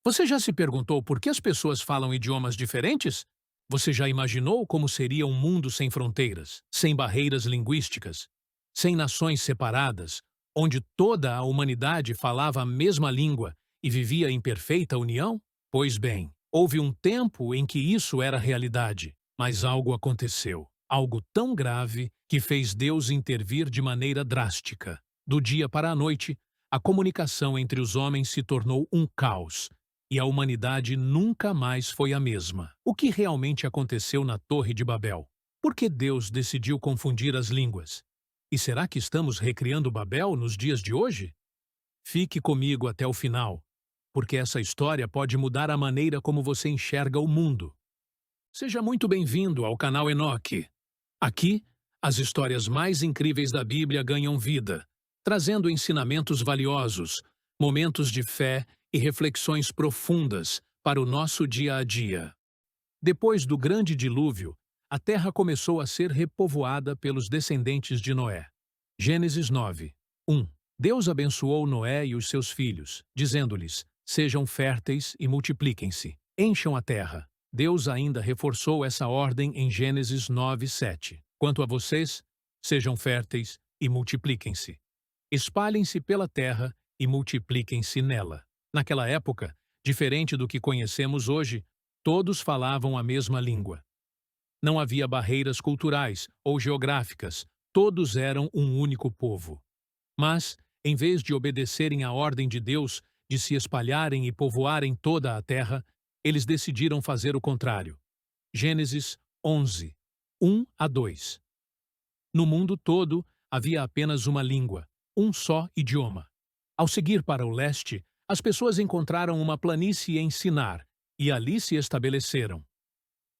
Você já se perguntou por que as pessoas falam idiomas diferentes? Você já imaginou como seria um mundo sem fronteiras, sem barreiras linguísticas, sem nações separadas, onde toda a humanidade falava a mesma língua e vivia em perfeita união? Pois bem, houve um tempo em que isso era realidade, mas algo aconteceu, algo tão grave que fez Deus intervir de maneira drástica. Do dia para a noite, a comunicação entre os homens se tornou um caos, e a humanidade nunca mais foi a mesma. O que realmente aconteceu na Torre de Babel? Por que Deus decidiu confundir as línguas? E será que estamos recriando Babel nos dias de hoje? Fique comigo até o final, porque essa história pode mudar a maneira como você enxerga o mundo. Seja muito bem-vindo ao canal Enoque. Aqui, as histórias mais incríveis da Bíblia ganham vida, trazendo ensinamentos valiosos, momentos de fé e reflexões profundas para o nosso dia a dia. Depois do grande dilúvio, a terra começou a ser repovoada pelos descendentes de Noé. Gênesis 9, 1. Deus abençoou Noé e os seus filhos, dizendo-lhes: sejam férteis e multipliquem-se, encham a terra. Deus ainda reforçou essa ordem em Gênesis 9, 7. Quanto a vocês, sejam férteis e multipliquem-se. Espalhem-se pela terra e multipliquem-se nela. Naquela época, diferente do que conhecemos hoje, todos falavam a mesma língua. Não havia barreiras culturais ou geográficas, todos eram um único povo. Mas, em vez de obedecerem à ordem de Deus de se espalharem e povoarem toda a terra, eles decidiram fazer o contrário. Gênesis 11, 1 a 2. No mundo todo, havia apenas uma língua, um só idioma. Ao seguir para o leste, as pessoas encontraram uma planície em Sinar e ali se estabeleceram.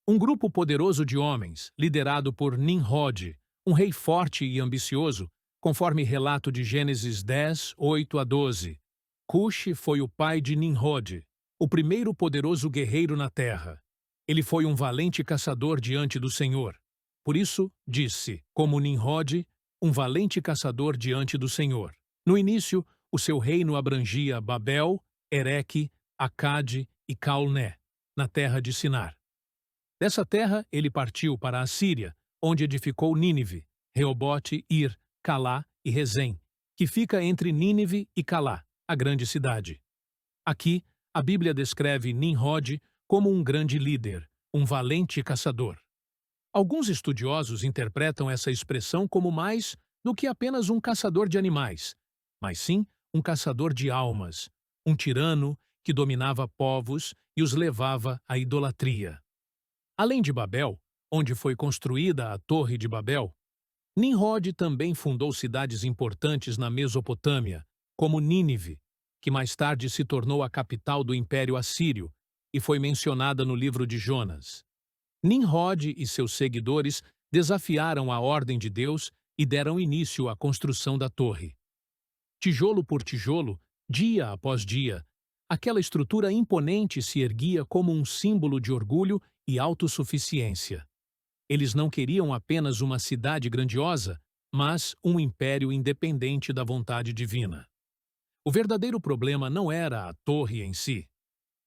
Um grupo poderoso de homens, liderado por Nimrod, um rei forte e ambicioso, conforme relato de Gênesis 10, 8 a 12. Cuxi foi o pai de Nimrod, o primeiro poderoso guerreiro na terra. Ele foi um valente caçador diante do Senhor. Por isso, disse, como Nimrod, um valente caçador diante do Senhor. No início, o seu reino abrangia Babel, Ereque, Acade e Calné, na terra de Sinar. Dessa terra, ele partiu para a Síria, onde edificou Nínive, Reobote, Ir, Calá e Rezém, que fica entre Nínive e Calá, a grande cidade. Aqui, a Bíblia descreve Nimrod como um grande líder, um valente caçador. Alguns estudiosos interpretam essa expressão como mais do que apenas um caçador de animais, mas sim um caçador de almas, um tirano que dominava povos e os levava à idolatria. Além de Babel, onde foi construída a Torre de Babel, Nimrod também fundou cidades importantes na Mesopotâmia, como Nínive, que mais tarde se tornou a capital do Império Assírio e foi mencionada no livro de Jonas. Nimrod e seus seguidores desafiaram a ordem de Deus e deram início à construção da torre. Tijolo por tijolo, dia após dia, aquela estrutura imponente se erguia como um símbolo de orgulho e autossuficiência. Eles não queriam apenas uma cidade grandiosa, mas um império independente da vontade divina. O verdadeiro problema não era a torre em si,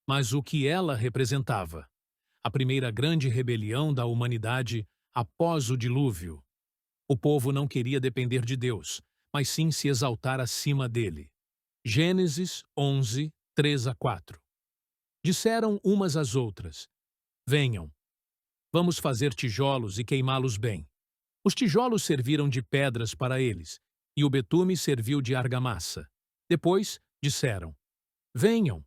mas o que ela representava. A primeira grande rebelião da humanidade após o dilúvio. O povo não queria depender de Deus, mas sim se exaltar acima dele. Gênesis 11, 3 a 4. Disseram umas às outras: venham, vamos fazer tijolos e queimá-los bem. Os tijolos serviram de pedras para eles, e o betume serviu de argamassa. Depois, disseram: venham,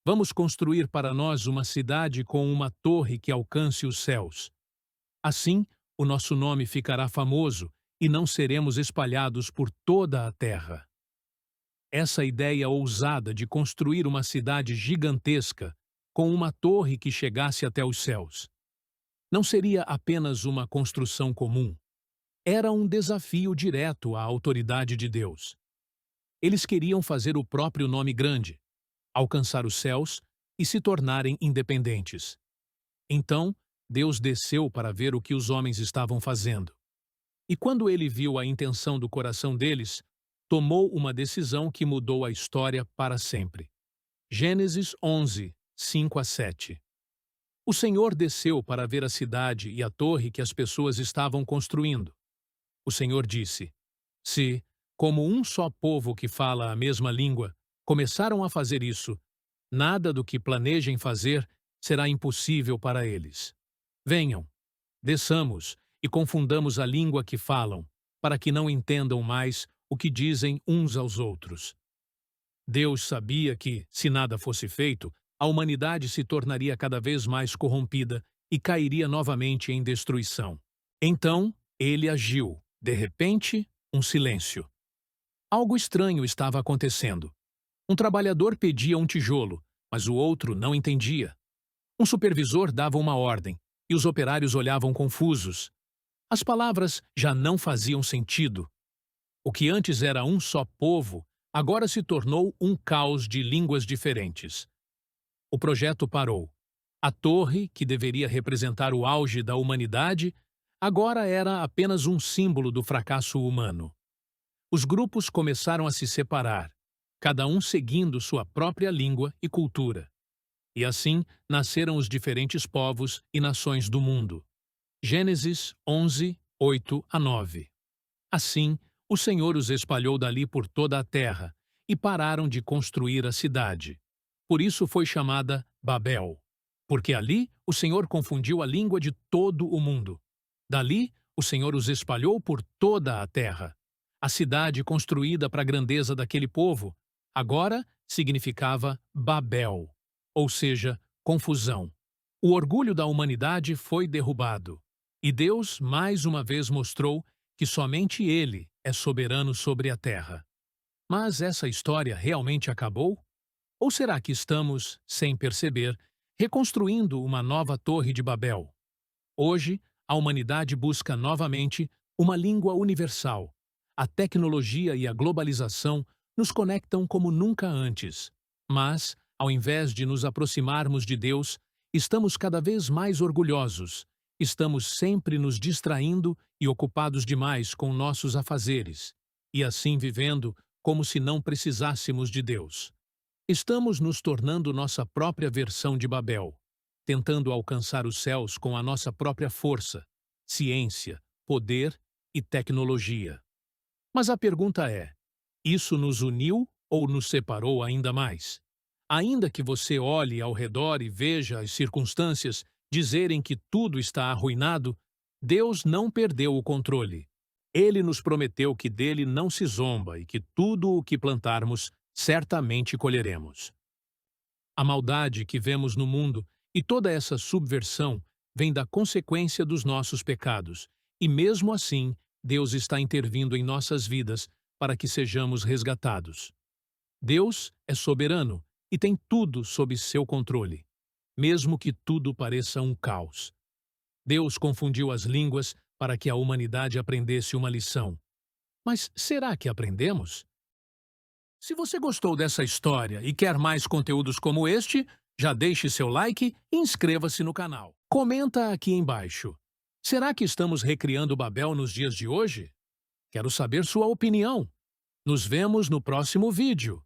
vamos construir para nós uma cidade com uma torre que alcance os céus. Assim, o nosso nome ficará famoso e não seremos espalhados por toda a terra. Essa ideia ousada de construir uma cidade gigantesca com uma torre que chegasse até os céus não seria apenas uma construção comum. Era um desafio direto à autoridade de Deus. Eles queriam fazer o próprio nome grande, alcançar os céus e se tornarem independentes. Então, Deus desceu para ver o que os homens estavam fazendo. E quando ele viu a intenção do coração deles, tomou uma decisão que mudou a história para sempre. Gênesis 11, 5 a 7. O Senhor desceu para ver a cidade e a torre que as pessoas estavam construindo. O Senhor disse: Se, como um só povo que fala a mesma língua, começaram a fazer isso, nada do que planejem fazer será impossível para eles. Venham, desçamos e confundamos a língua que falam, para que não entendam mais o que dizem uns aos outros. Deus sabia que, se nada fosse feito, a humanidade se tornaria cada vez mais corrompida e cairia novamente em destruição. Então, ele agiu. De repente, um silêncio. Algo estranho estava acontecendo. Um trabalhador pedia um tijolo, mas o outro não entendia. Um supervisor dava uma ordem, e os operários olhavam confusos. As palavras já não faziam sentido. O que antes era um só povo, agora se tornou um caos de línguas diferentes. O projeto parou. A torre, que deveria representar o auge da humanidade, agora era apenas um símbolo do fracasso humano. Os grupos começaram a se separar, cada um seguindo sua própria língua e cultura. E assim nasceram os diferentes povos e nações do mundo. Gênesis 11, 8 a 9. Assim, o Senhor os espalhou dali por toda a terra, e pararam de construir a cidade. Por isso foi chamada Babel, porque ali o Senhor confundiu a língua de todo o mundo. Dali, o Senhor os espalhou por toda a terra. A cidade construída para a grandeza daquele povo, agora significava Babel, ou seja, confusão. O orgulho da humanidade foi derrubado. E Deus mais uma vez mostrou que somente Ele é soberano sobre a terra. Mas essa história realmente acabou? Ou será que estamos, sem perceber, reconstruindo uma nova Torre de Babel? Hoje, a humanidade busca novamente uma língua universal. A tecnologia e a globalização nos conectam como nunca antes. Mas, ao invés de nos aproximarmos de Deus, estamos cada vez mais orgulhosos. Estamos sempre nos distraindo e ocupados demais com nossos afazeres, e assim vivendo como se não precisássemos de Deus. Estamos nos tornando nossa própria versão de Babel, tentando alcançar os céus com a nossa própria força, ciência, poder e tecnologia. Mas a pergunta é: isso nos uniu ou nos separou ainda mais? Ainda que você olhe ao redor e veja as circunstâncias dizerem que tudo está arruinado, Deus não perdeu o controle. Ele nos prometeu que dele não se zomba e que tudo o que plantarmos certamente colheremos. A maldade que vemos no mundo e toda essa subversão vem da consequência dos nossos pecados, e mesmo assim, Deus está intervindo em nossas vidas para que sejamos resgatados. Deus é soberano e tem tudo sob seu controle, mesmo que tudo pareça um caos. Deus confundiu as línguas para que a humanidade aprendesse uma lição. Mas será que aprendemos? Se você gostou dessa história e quer mais conteúdos como este, já deixe seu like e inscreva-se no canal. Comenta aqui embaixo. Será que estamos recriando Babel nos dias de hoje? Quero saber sua opinião. Nos vemos no próximo vídeo.